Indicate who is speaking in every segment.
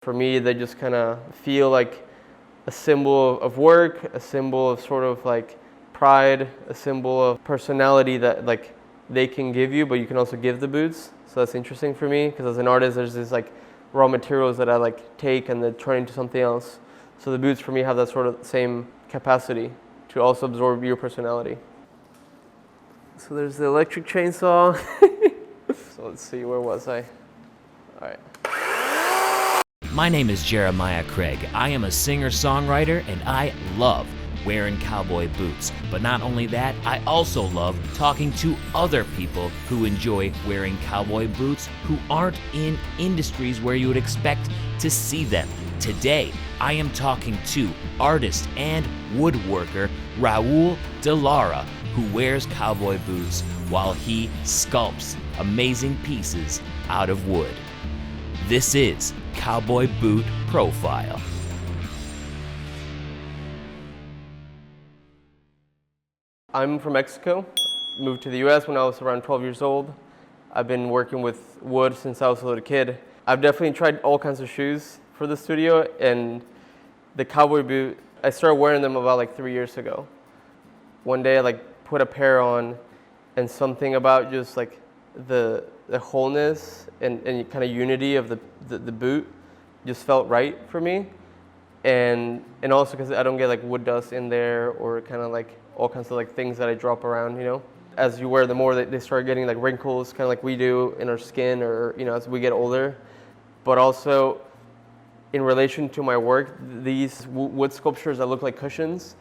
Speaker 1: For me, they just kind of feel like a symbol of work, a symbol of sort of like pride, a symbol of personality that like they can give you, but you can also give the boots. So that's interesting for me, because as an artist, there's these like raw materials that I like take and then turn into something else. So the boots for me have that sort of same capacity to also absorb your personality. So there's the electric chainsaw. So let's see, where was I? All right.
Speaker 2: My name is Jeremiah Craig. I am a singer-songwriter and I love wearing cowboy boots. But not only that, I also love talking to other people who enjoy wearing cowboy boots who aren't in industries where you would expect to see them. Today, I am talking to artist and woodworker Raul De Lara, who wears cowboy boots while he sculpts amazing pieces out of wood. This is Cowboy Boot Profile.
Speaker 1: I'm from Mexico, moved to the US when I was around 12 years old. I've been working with wood since I was a little kid. I've definitely tried all kinds of shoes for the studio, and the cowboy boot, I started wearing them about like 3 years ago. One day I like put a pair on, and something about just like the wholeness and kind of unity of the boot just felt right for me. And also because I don't get like wood dust in there or kind of like all kinds of like things that I drop around, you know. As you wear them more, they start getting like wrinkles, kind of like we do in our skin, or you know, as we get older. But also, in relation to my work, these wood sculptures that look like cushions,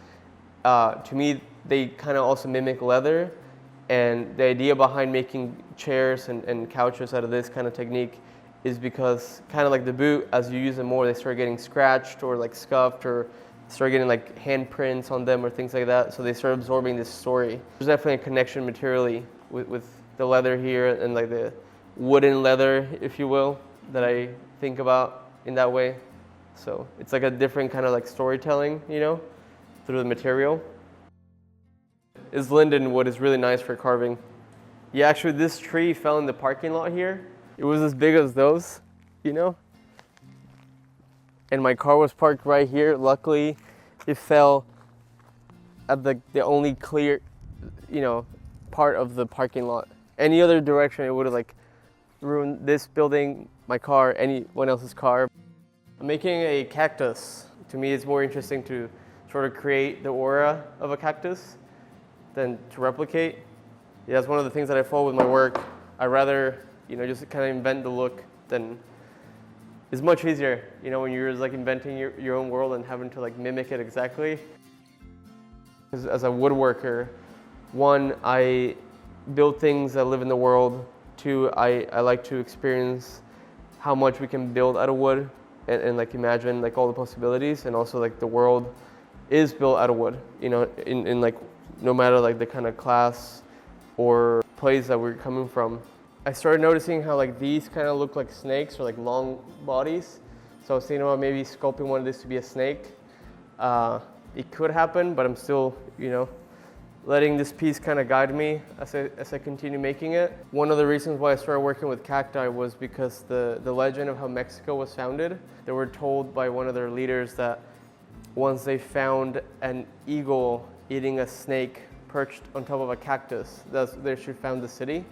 Speaker 1: to me, they kind of also mimic leather. And the idea behind making chairs and couches out of this kind of technique is because kind of like the boot, as you use them more, they start getting scratched or like scuffed, or start getting like handprints on them or things like that. So they start absorbing this story. There's definitely a connection materially with the leather here and like the wooden leather, if you will, that I think about in that way. So it's like a different kind of like storytelling, you know, through the material. Is linden wood is really nice for carving. Yeah, actually this tree fell in the parking lot here. It was as big as those, you know? And my car was parked right here. Luckily, it fell at the only clear, you know, part of the parking lot. Any other direction, it would have like ruined this building, my car, anyone else's car. I'm making a cactus. To me, it's more interesting to sort of create the aura of a cactus than to replicate. Yeah, that's one of the things that I follow with my work. I rather, you know, just kind of invent the look than. It's much easier, you know, when you're just like inventing your own world and having to like mimic it exactly. As a woodworker, one, I build things that live in the world. Two, I like to experience how much we can build out of wood and like imagine like all the possibilities, and also like the world is built out of wood, you know, in like no matter like the kind of class or place that we're coming from. I started noticing how like these kind of look like snakes or like long bodies. So I was thinking about maybe sculpting one of these to be a snake. It could happen, but I'm still, you know, letting this piece kind of guide me as I continue making it. One of the reasons why I started working with cacti was because the legend of how Mexico was founded. They were told by one of their leaders that once they found an eagle eating a snake perched on top of a cactus, they should found the city.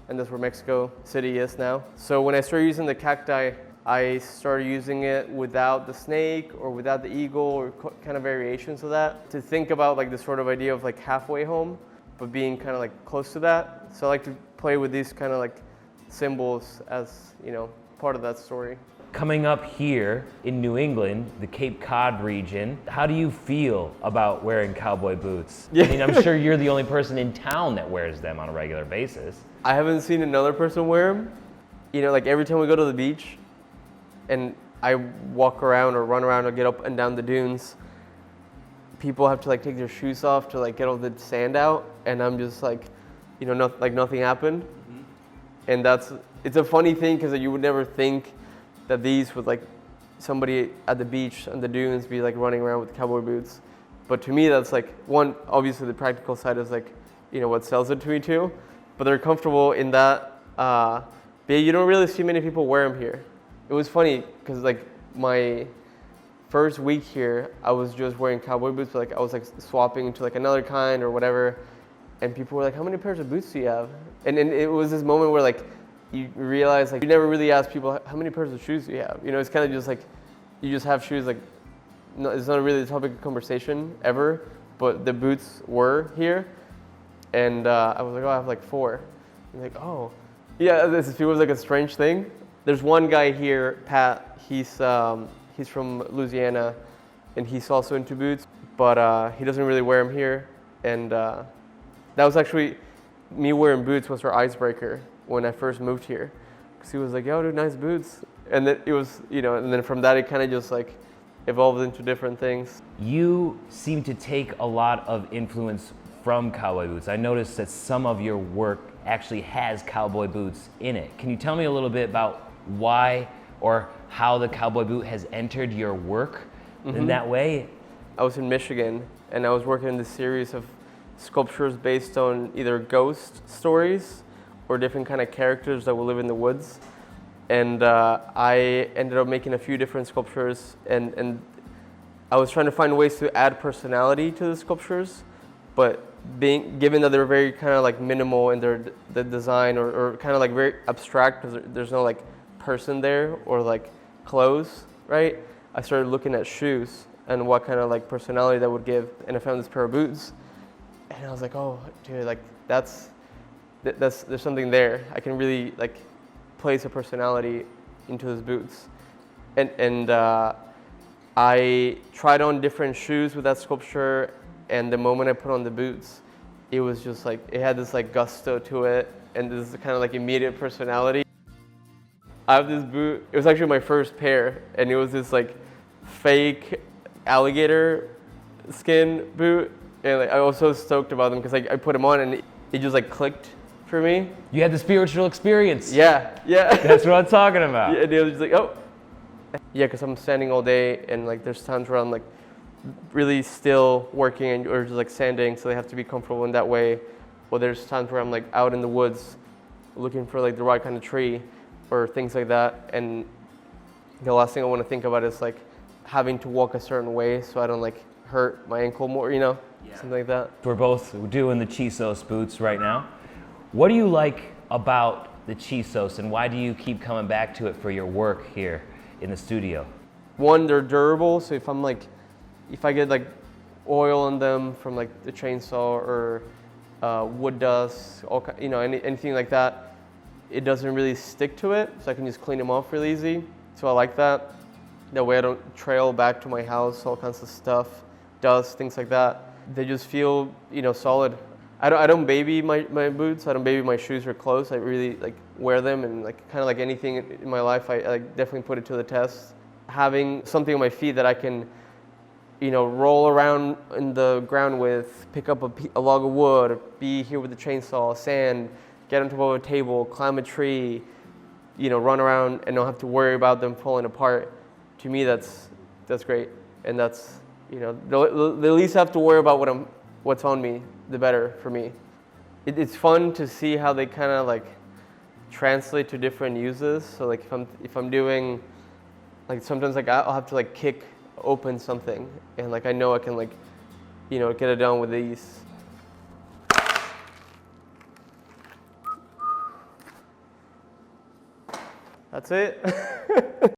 Speaker 1: And that's where Mexico City is now. So when I started using the cacti, I started using it without the snake or without the eagle or kind of variations of that, to think about like this sort of idea of like halfway home, but being kind of like close to that. So I like to play with these kind of like symbols as, you know, part of that story.
Speaker 2: Coming up here in New England, the Cape Cod region, how do you feel about wearing cowboy boots?
Speaker 1: Yeah.
Speaker 2: I mean, I'm sure you're the only person in town that wears them on a regular basis.
Speaker 1: I haven't seen another person wear them. You know, like every time we go to the beach and I walk around or run around or get up and down the dunes, people have to like take their shoes off to like get all the sand out, and I'm just like, you know, like nothing happened. Mm-hmm. And it's a funny thing because you would never think that these would like somebody at the beach on the dunes be like running around with cowboy boots. But to me, that's like one, obviously the practical side is like, you know, what sells it to me too. But they're comfortable in that, but you don't really see many people wear them here. It was funny because like my first week here, I was just wearing cowboy boots, but like I was like swapping into like another kind or whatever, and people were like, "How many pairs of boots do you have?" And it was this moment where like you realize like you never really ask people how many pairs of shoes do you have. You know, it's kind of just like you just have shoes. Like, no, it's not really the topic of conversation ever, but the boots were here, and I was like, "Oh, I have like 4." And like, "Oh, yeah." This feels like a strange thing. There's one guy here, Pat. He's from Louisiana, and he's also into boots, but he doesn't really wear them here. And that was actually me wearing boots was our icebreaker when I first moved here, because he was like, "Yo, dude, nice boots." And then it was, you know, and then from that it kind of just like evolved into different things.
Speaker 2: You seem to take a lot of influence from cowboy boots. I noticed that some of your work actually has cowboy boots in it. Can you tell me a little bit about why or how the cowboy boot has entered your work in that way?
Speaker 1: I was in Michigan, and I was working in this series of sculptures based on either ghost stories or different kind of characters that will live in the woods. And I ended up making a few different sculptures, and I was trying to find ways to add personality to the sculptures, but given that they're very kind of like minimal in the design or kind of like very abstract, because there's no like person there or like clothes, right? I started looking at shoes and what kind of like personality that would give, and I found this pair of boots, and I was like, "Oh, dude, like there's something there. I can really like place a personality into those boots." And I tried on different shoes with that sculpture, and the moment I put on the boots, it was just like it had this like gusto to it, and this kind of like immediate personality. I have this boot. It was actually my first pair, and it was this like fake alligator skin boot, and like, I was so stoked about them because I put them on and it just like clicked for me.
Speaker 2: You had the spiritual experience.
Speaker 1: Yeah.
Speaker 2: That's what I'm talking about.
Speaker 1: Yeah, and it was just like, oh, yeah, because I'm standing all day, and like there's times where I'm like really still working or just like sanding, so they have to be comfortable in that way. Or there's times where I'm like out in the woods looking for like the right kind of tree or things like that, and the last thing I want to think about is like having to walk a certain way so I don't like hurt my ankle more, you know, something like that.
Speaker 2: We're both doing the Chisos boots right now. What do you like about the Chisos, and why do you keep coming back to it for your work here in the studio?
Speaker 1: One, they're durable, so if I get like oil on them from like the chainsaw or wood dust, you know, anything like that, it doesn't really stick to it, so I can just clean them off really easy. So I like that. That way I don't trail back to my house, all kinds of stuff, dust, things like that. They just feel, you know, solid. I don't baby my boots. I don't baby my shoes or clothes. I really like wear them, and like kind of like anything in my life, I like definitely put it to the test. Having something on my feet that I can, you know, roll around in the ground with, pick up a log of wood, be here with the chainsaw, sand, get on top of a table, climb a tree, you know, run around and don't have to worry about them falling apart. To me, that's great, and that's, you know, the least I have to worry about what's on me, the better for me. It's fun to see how they kind of like translate to different uses. So like if I'm doing, like sometimes like I'll have to like kick open something, and like I know I can like, you know, get it done with these. That's it.